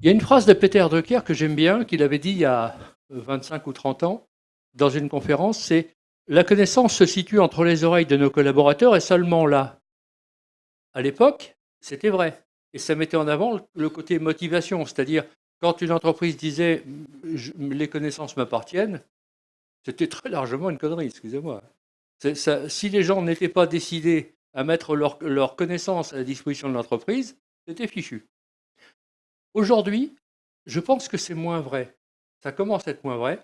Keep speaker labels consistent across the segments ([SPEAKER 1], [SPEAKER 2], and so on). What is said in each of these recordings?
[SPEAKER 1] Il y a une phrase de Peter Drucker que j'aime bien, qu'il avait dit il y a 25 ou 30 ans dans une conférence, c'est la connaissance se situe entre les oreilles de nos collaborateurs et seulement là. À l'époque, c'était vrai. Et ça mettait en avant le côté motivation, c'est-à-dire quand une entreprise disait les connaissances m'appartiennent, c'était très largement une connerie, excusez-moi. Si les gens n'étaient pas décidés à mettre leurs connaissances à la disposition de l'entreprise, c'était fichu. Aujourd'hui, je pense que c'est moins vrai. Ça commence à être moins vrai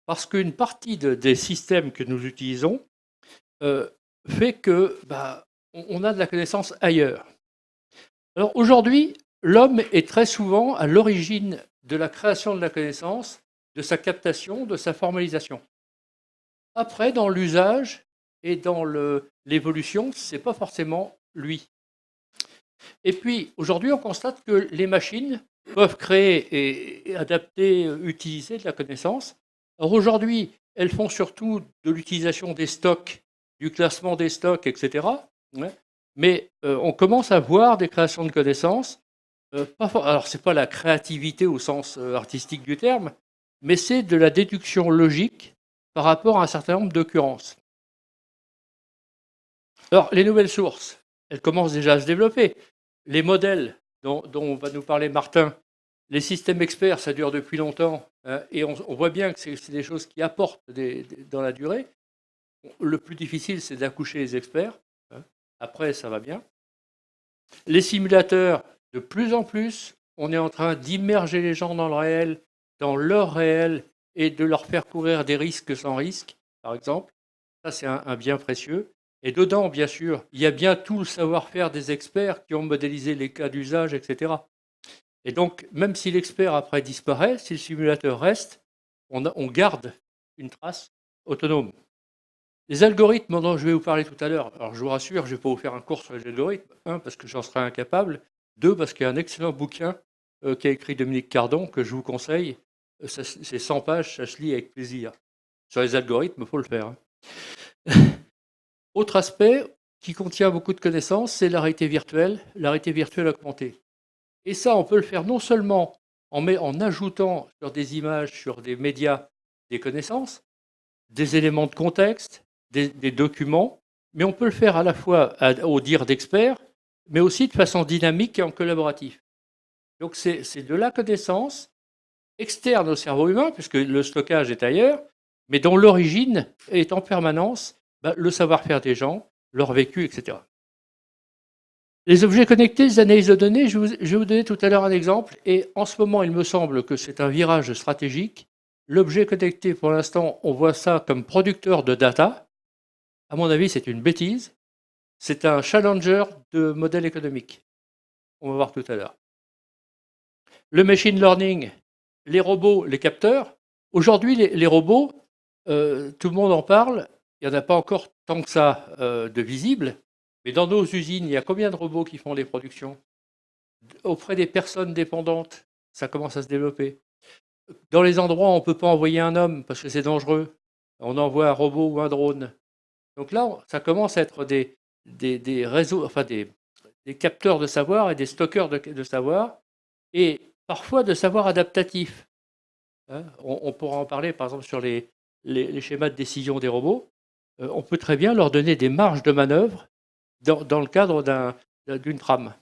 [SPEAKER 1] parce qu'une partie des systèmes que nous utilisons euh, fait que on a de la connaissance ailleurs. Alors aujourd'hui, l'homme est très souvent à l'origine de la création de la connaissance, de sa captation, de sa formalisation. Après, dans l'usage et dans l'évolution, ce n'est pas forcément lui. Et puis, aujourd'hui, on constate que les machines peuvent créer et adapter, utiliser de la connaissance. Alors aujourd'hui, elles font surtout de l'utilisation des stocks, du classement des stocks, etc. Ouais. Mais on commence à voir des créations de connaissances. Alors, ce n'est pas la créativité au sens artistique du terme, mais c'est de la déduction logique par rapport à un certain nombre d'occurrences. Alors, les nouvelles sources, elles commencent déjà à se développer. Les modèles dont va nous parler Martin, les systèmes experts, ça dure depuis longtemps, hein, et on voit bien que c'est des choses qui apportent dans la durée. Le plus difficile, c'est d'accoucher les experts. Hein. Après, ça va bien. Les simulateurs, de plus en plus, on est en train d'immerger les gens dans le réel, dans leur réel, et de leur faire courir des risques sans risque, par exemple. Ça, c'est un bien précieux. Et dedans, bien sûr, il y a bien tout le savoir-faire des experts qui ont modélisé les cas d'usage, etc. Et donc, même si l'expert après disparaît, si le simulateur reste, on garde une trace autonome. Les algorithmes dont je vais vous parler tout à l'heure, alors je vous rassure, je ne vais pas vous faire un cours sur les algorithmes, un, parce que j'en serais incapable, deux, parce qu'il y a un excellent bouquin qu'a écrit Dominique Cardon, que je vous conseille. C'est 100 pages, ça se lit avec plaisir. Sur les algorithmes, il faut le faire. Hein. Autre aspect qui contient beaucoup de connaissances, c'est la réalité virtuelle augmentée. Et ça, on peut le faire non seulement en ajoutant sur des images, sur des médias, des connaissances, des éléments de contexte, des documents, mais on peut le faire à la fois au dire d'experts, mais aussi de façon dynamique et en collaboratif. Donc c'est de la connaissance externe au cerveau humain, puisque le stockage est ailleurs, mais dont l'origine est en permanence le savoir-faire des gens, leur vécu, etc. Les objets connectés, les analyses de données, je vais vous donner tout à l'heure un exemple, et en ce moment, il me semble que c'est un virage stratégique. L'objet connecté, pour l'instant, on voit ça comme producteur de data. À mon avis, c'est une bêtise. C'est un challenger de modèle économique. On va voir tout à l'heure. Le machine learning, les robots, les capteurs. Aujourd'hui, les robots, tout le monde en parle. Il n'y en a pas encore tant que ça de visibles. Mais dans nos usines, il y a combien de robots qui font les productions? Auprès des personnes dépendantes, ça commence à se développer. Dans les endroits où on ne peut pas envoyer un homme parce que c'est dangereux, on envoie un robot ou un drone. Donc là, ça commence à être des réseaux, enfin des capteurs de savoir et des stockeurs de savoir, et parfois de savoir adaptatif. Hein. On pourra en parler, par exemple, sur les schémas de décision des robots. On peut très bien leur donner des marges de manœuvre dans le cadre d'une trame.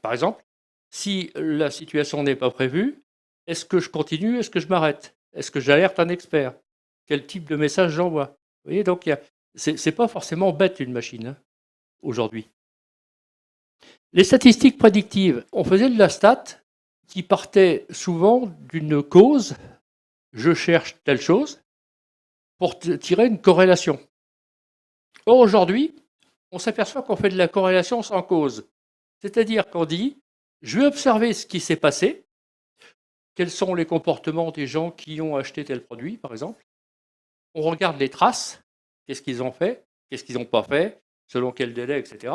[SPEAKER 1] Par exemple, si la situation n'est pas prévue, est-ce que je continue? Est-ce que je m'arrête? Est-ce que j'alerte un expert? Quel type de message j'envoie? Vous voyez, donc c'est pas forcément bête une machine hein, aujourd'hui. Les statistiques prédictives, on faisait de la stat qui partait souvent d'une cause, je cherche telle chose, pour tirer une corrélation. Or aujourd'hui, on s'aperçoit qu'on fait de la corrélation sans cause. C'est-à-dire qu'on dit, je vais observer ce qui s'est passé, quels sont les comportements des gens qui ont acheté tel produit, par exemple. On regarde les traces, qu'est-ce qu'ils ont fait, qu'est-ce qu'ils n'ont pas fait, selon quel délai, etc.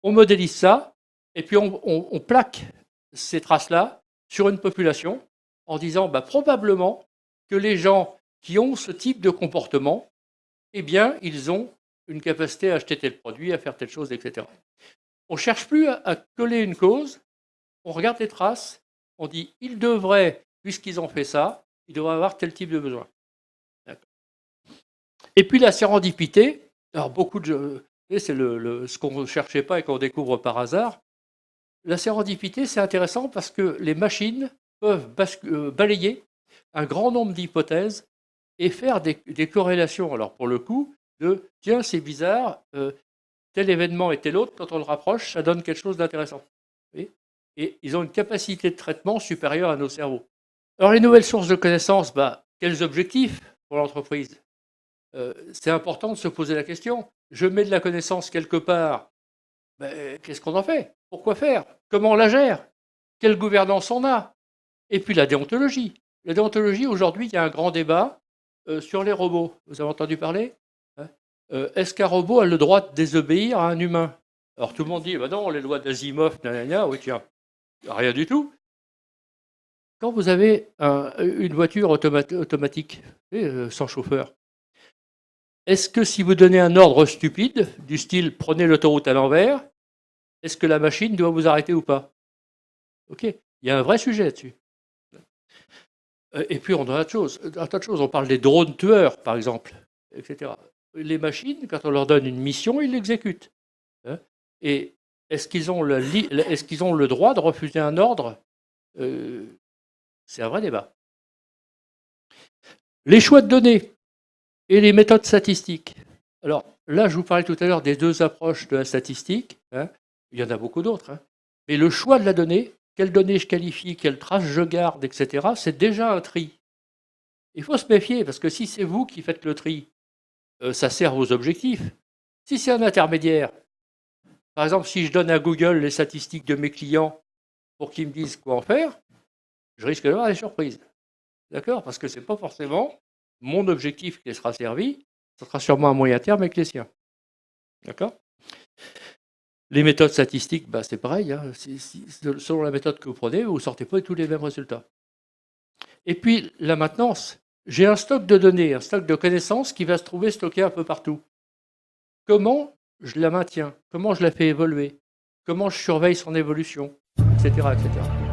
[SPEAKER 1] On modélise ça, et puis on plaque ces traces-là sur une population en disant probablement que les gens qui ont ce type de comportement, eh bien, ils ont une capacité à acheter tel produit, à faire telle chose, etc. On ne cherche plus à coller une cause, on regarde les traces On dit, ils devraient, puisqu'ils ont fait ça, ils devraient avoir tel type de besoin. Et puis la sérendipité, alors beaucoup de... C'est ce qu'on ne cherchait pas et qu'on découvre par hasard. La sérendipité, c'est intéressant parce que les machines peuvent balayer un grand nombre d'hypothèses et faire des corrélations. Alors pour le coup, tiens, c'est bizarre, tel événement et tel autre, quand on le rapproche, ça donne quelque chose d'intéressant. Et ils ont une capacité de traitement supérieure à nos cerveaux. Alors les nouvelles sources de connaissances, quels objectifs pour l'entreprise? C'est important de se poser la question. Je mets de la connaissance quelque part, qu'est-ce qu'on en fait? Pourquoi faire? Comment on la gère? Quelle gouvernance on a? Et puis la déontologie. La déontologie, aujourd'hui, il y a un grand débat sur les robots. Vous avez entendu parler? Est-ce qu'un robot a le droit de désobéir à un humain? Alors tout le monde dit, non, les lois d'Asimov, oui tiens, rien du tout. Quand vous avez une voiture automatique, sans chauffeur, est-ce que si vous donnez un ordre stupide, du style prenez l'autoroute à l'envers, est-ce que la machine doit vous arrêter ou pas? Ok, il y a un vrai sujet là-dessus. Et puis on a un tas de choses. On parle des drones tueurs, par exemple, etc. Les machines, quand on leur donne une mission, ils l'exécutent. Et est-ce qu'ils ont le droit de refuser un ordre? C'est un vrai débat. Les choix de données et les méthodes statistiques. Alors là, je vous parlais tout à l'heure des deux approches de la statistique. Il y en a beaucoup d'autres. Mais le choix de la donnée, quelles données je qualifie, quelles traces je garde, etc., c'est déjà un tri. Il faut se méfier, parce que si c'est vous qui faites le tri, ça sert vos objectifs. Si c'est un intermédiaire, par exemple, si je donne à Google les statistiques de mes clients pour qu'ils me disent quoi en faire, je risque d'avoir des surprises. D'accord? Parce que ce n'est pas forcément mon objectif qui sera servi, ce sera sûrement à moyen terme avec les siens. D'accord? Les méthodes statistiques, c'est pareil. Selon la méthode que vous prenez, vous ne sortez pas tous les mêmes résultats. Et puis, la maintenance. J'ai un stock de données, un stock de connaissances qui va se trouver stocké un peu partout. Comment je la maintiens? Comment je la fais évoluer? Comment je surveille son évolution? Etc., etc.